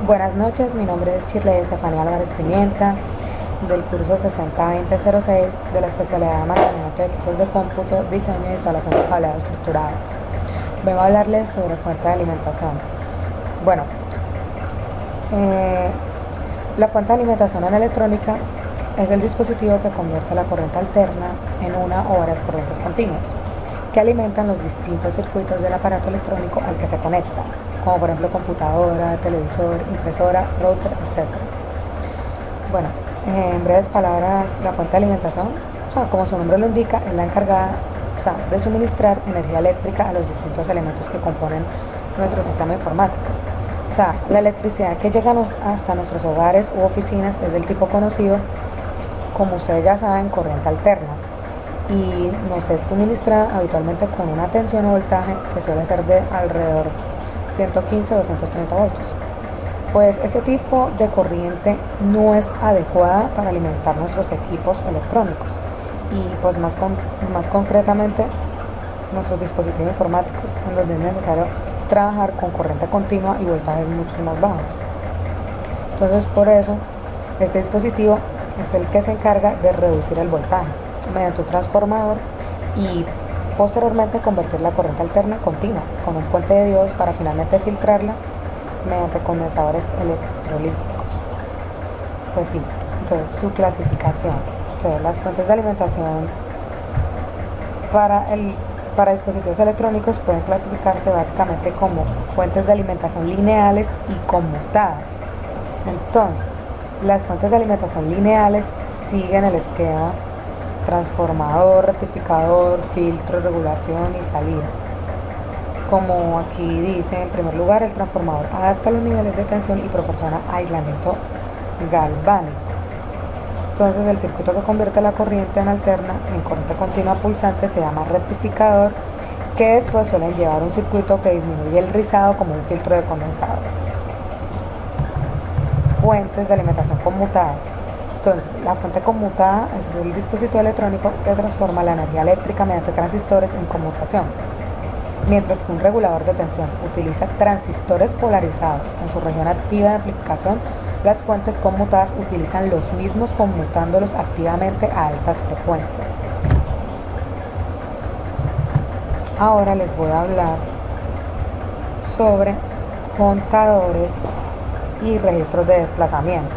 Buenas noches, mi nombre es Shirley Estefanía Álvarez Pimienta, del curso 602006 de la especialidad de mantenimiento de equipos de cómputo, diseño e instalación de cableado estructurado. Vengo a hablarles sobre fuente de alimentación. Bueno, la fuente de alimentación en electrónica es el dispositivo que convierte la corriente alterna en una o varias corrientes continuas que alimentan los distintos circuitos del aparato electrónico al que se conecta, como por ejemplo computadora, televisor, impresora, router, etc. Bueno, en breves palabras, la fuente de alimentación, como su nombre lo indica, es la encargada de suministrar energía eléctrica a los distintos elementos que componen nuestro sistema informático. La electricidad que llega hasta nuestros hogares u oficinas es del tipo conocido, como ustedes ya saben, corriente alterna, y nos es suministrada habitualmente con una tensión o voltaje que suele ser de alrededor 115 o 230 voltios. Pues este tipo de corriente no es adecuada para alimentar nuestros equipos electrónicos y pues más concretamente nuestros dispositivos informáticos, en donde es necesario trabajar con corriente continua y voltajes mucho más bajos. Entonces, por eso este dispositivo es el que se encarga de reducir el voltaje mediante un transformador y posteriormente convertir la corriente alterna continua con un puente de diodos para finalmente filtrarla mediante condensadores electrolíticos. Pues sí, entonces su clasificación. Entonces, las fuentes de alimentación para dispositivos electrónicos pueden clasificarse básicamente como fuentes de alimentación lineales y conmutadas. Entonces, las fuentes de alimentación lineales siguen el esquema transformador, rectificador, filtro, regulación y salida. Como aquí dice, en primer lugar, el transformador adapta los niveles de tensión y proporciona aislamiento galvánico. Entonces, el circuito que convierte la corriente en alterna en corriente continua pulsante se llama rectificador, que después suelen llevar un circuito que disminuye el rizado como un filtro de condensador. Fuentes de alimentación conmutada. Entonces, la fuente conmutada es el dispositivo electrónico que transforma la energía eléctrica mediante transistores en conmutación, mientras que un regulador de tensión utiliza transistores polarizados. En su región activa de amplificación, las fuentes conmutadas utilizan los mismos conmutándolos activamente a altas frecuencias. Ahora les voy a hablar sobre contadores y registros de desplazamiento.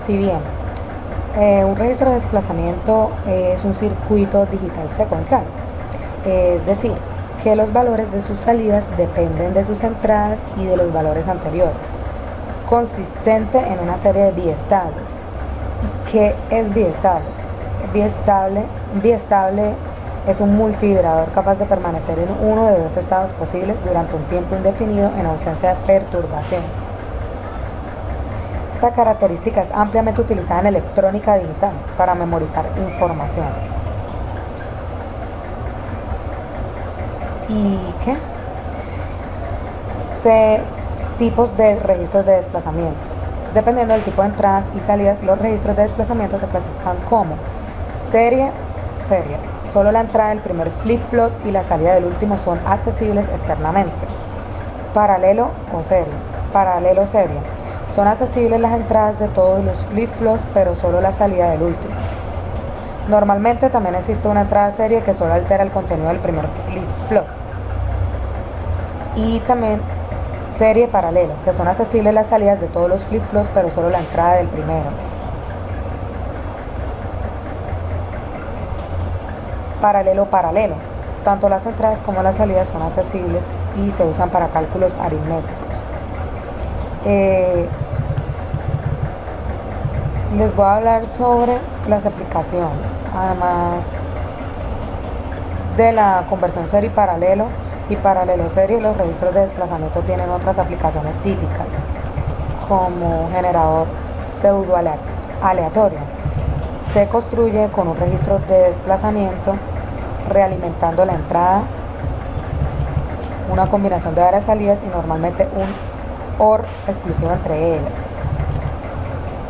Si bien un registro de desplazamiento es un circuito digital secuencial, es decir, que los valores de sus salidas dependen de sus entradas y de los valores anteriores, consistente en una serie de biestables. ¿Qué es biestables? Biestable es un multivibrador capaz de permanecer en uno de dos estados posibles durante un tiempo indefinido en ausencia de perturbaciones. Esta característica es ampliamente utilizada en electrónica digital para memorizar información. ¿Y qué? Tipos de registros de desplazamiento. Dependiendo del tipo de entradas y salidas, los registros de desplazamiento se clasifican como serie. Solo la entrada del primer flip-flop y la salida del último son accesibles externamente. Paralelo serie. Son accesibles las entradas de todos los flip-flops, pero solo la salida del último. Normalmente también existe una entrada serie que solo altera el contenido del primer flip-flop. Y también serie paralelo, que son accesibles las salidas de todos los flip-flops, pero solo la entrada del primero. Paralelo. Tanto las entradas como las salidas son accesibles y se usan para cálculos aritméticos. Les voy a hablar sobre las aplicaciones, además de la conversión serie y paralelo serie. Los registros de desplazamiento tienen otras aplicaciones típicas, como generador pseudo aleatorio. Se construye con un registro de desplazamiento, realimentando la entrada, una combinación de varias salidas y normalmente un OR exclusivo entre ellas.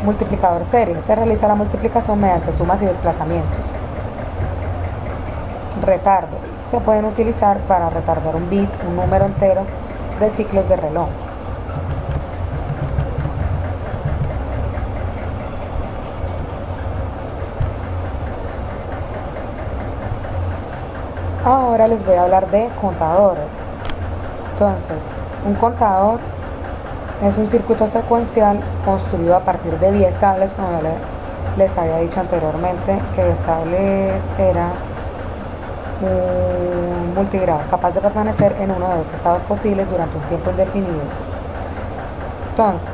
Multiplicador serie. Se realiza la multiplicación mediante sumas y desplazamientos. Retardo. Se pueden utilizar para retardar un bit, un número entero de ciclos de reloj. Ahora les voy a hablar de contadores. Entonces, un contador es un circuito secuencial construido a partir de biestables, como ya les había dicho anteriormente, que biestables era un multigrado capaz de permanecer en uno de los estados posibles durante un tiempo indefinido. Entonces,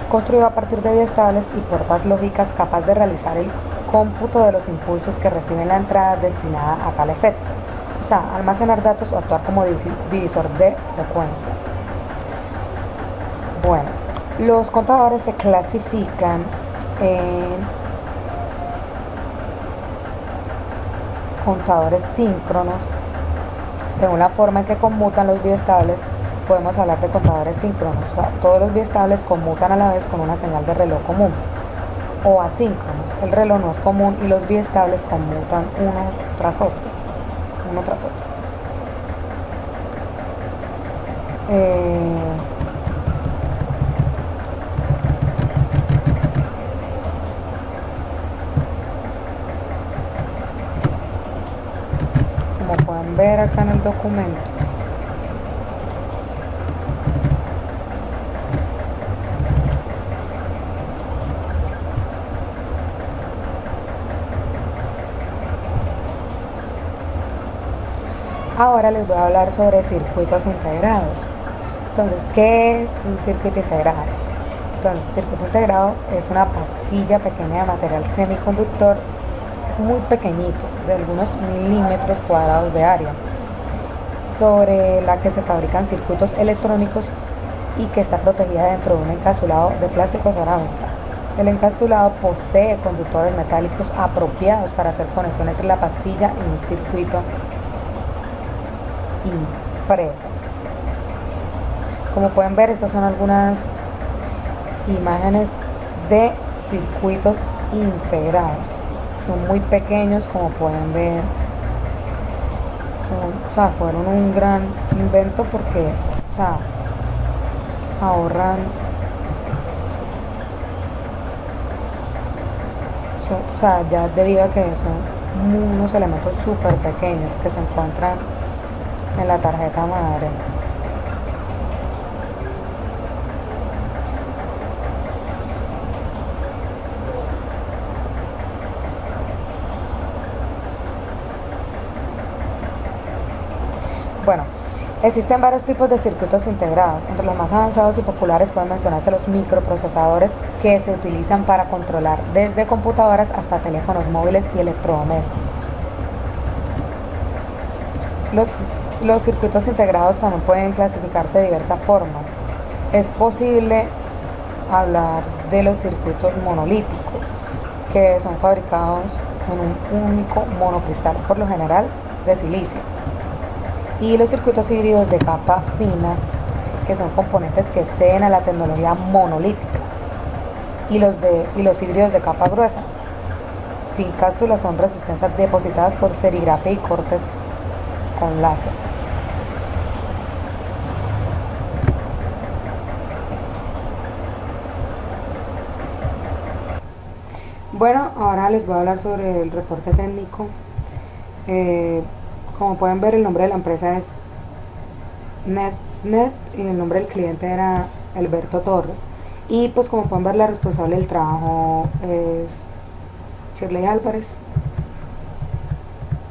construido a partir de biestables y puertas lógicas capaz de realizar el cómputo de los impulsos que reciben la entrada destinada a tal efecto, o sea, almacenar datos o actuar como divisor de frecuencia. Bueno, los contadores se clasifican en contadores síncronos. Según la forma en que conmutan los biestables, podemos hablar de contadores síncronos. O sea, todos los biestables conmutan a la vez con una señal de reloj común. O asíncronos. El reloj no es común y los biestables conmutan uno tras otro. Como pueden ver acá en el documento, ahora les voy a hablar sobre circuitos integrados. Entonces, ¿qué es un circuito integrado? Entonces, el circuito integrado es una pastilla pequeña de material semiconductor, es muy pequeñito, de algunos milímetros cuadrados de área, sobre la que se fabrican circuitos electrónicos y que está protegida dentro de un encapsulado de plástico cerámica. El encapsulado posee conductores metálicos apropiados para hacer conexión entre la pastilla y un circuito impreso. Como pueden ver, estas son algunas imágenes de circuitos integrados. Son muy pequeños, como pueden ver. Fueron un gran invento porque ahorran, ya debido a que son unos elementos súper pequeños que se encuentran en la tarjeta madre. Bueno, existen varios tipos de circuitos integrados. Entre los más avanzados y populares pueden mencionarse los microprocesadores, que se utilizan para controlar desde computadoras hasta teléfonos móviles y electrodomésticos. Los circuitos integrados también pueden clasificarse de diversas formas. Es posible hablar de los circuitos monolíticos, que son fabricados en un único monocristal, por lo general de silicio. Y los circuitos híbridos de capa fina, que son componentes que ceden a la tecnología monolítica. Y los híbridos de capa gruesa, sin cápsulas, son resistencias depositadas por serigrafía y cortes con láser. Bueno, ahora les voy a hablar sobre el reporte técnico. Como pueden ver, el nombre de la empresa es NetNet y el nombre del cliente era Alberto Torres. Y pues como pueden ver, la responsable del trabajo es Shirley Álvarez.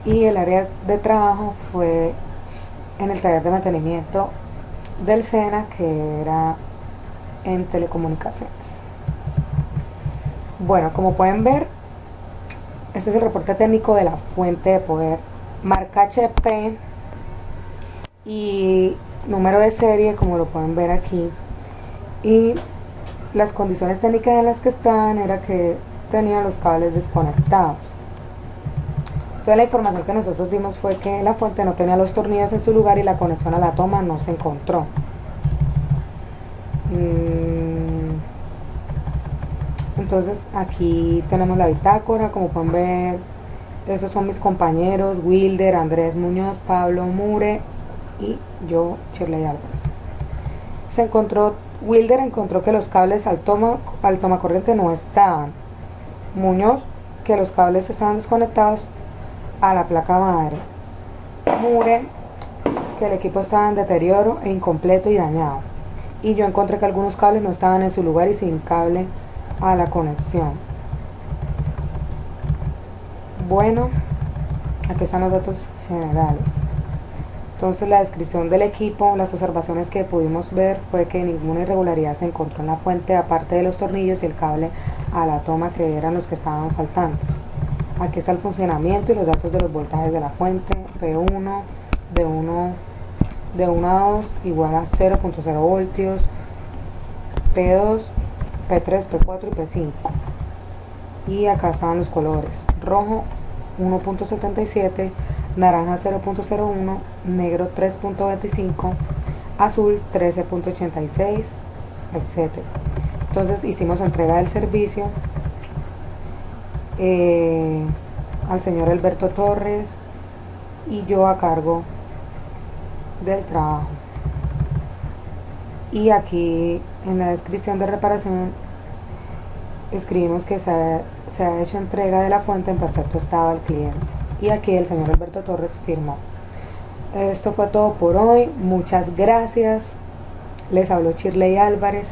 Y el área de trabajo fue en el taller de mantenimiento del SENA, que era en telecomunicaciones. Bueno, como pueden ver, este es el reporte técnico de la fuente de poder, marca HP y número de serie, como lo pueden ver aquí, y las condiciones técnicas en las que están era que tenían los cables desconectados. Entonces la información que nosotros dimos fue que la fuente no tenía los tornillos en su lugar y la conexión a la toma no se encontró. Entonces aquí tenemos la bitácora, como pueden ver, esos son mis compañeros: Wilder, Andrés Muñoz, Pablo Mure y yo, Shirley Álvarez. Wilder encontró que los cables al tomacorriente no estaban. Muñoz, que los cables estaban desconectados, a la placa madre. Mure que el equipo estaba en deterioro e incompleto y dañado, y yo encontré que algunos cables no estaban en su lugar y sin cable a la conexión. Bueno, aquí están los datos generales. Entonces la descripción del equipo, las observaciones que pudimos ver fue que ninguna irregularidad se encontró en la fuente aparte de los tornillos y el cable a la toma, que eran los que estaban faltantes. Aquí está el funcionamiento y los datos de los voltajes de la fuente. P1 de 1 a 2 igual a 0.0 voltios, P2, P3, P4 y P5. Y acá estaban los colores: rojo 1.77, naranja 0.01, negro 3.25, azul 13.86, etc. Entonces hicimos entrega del servicio al señor Alberto Torres y yo a cargo del trabajo. Y aquí en la descripción de reparación escribimos que se ha hecho entrega de la fuente en perfecto estado al cliente, y aquí el señor Alberto Torres firmó. Esto fue todo por hoy, muchas gracias. Les habló Shirley Álvarez.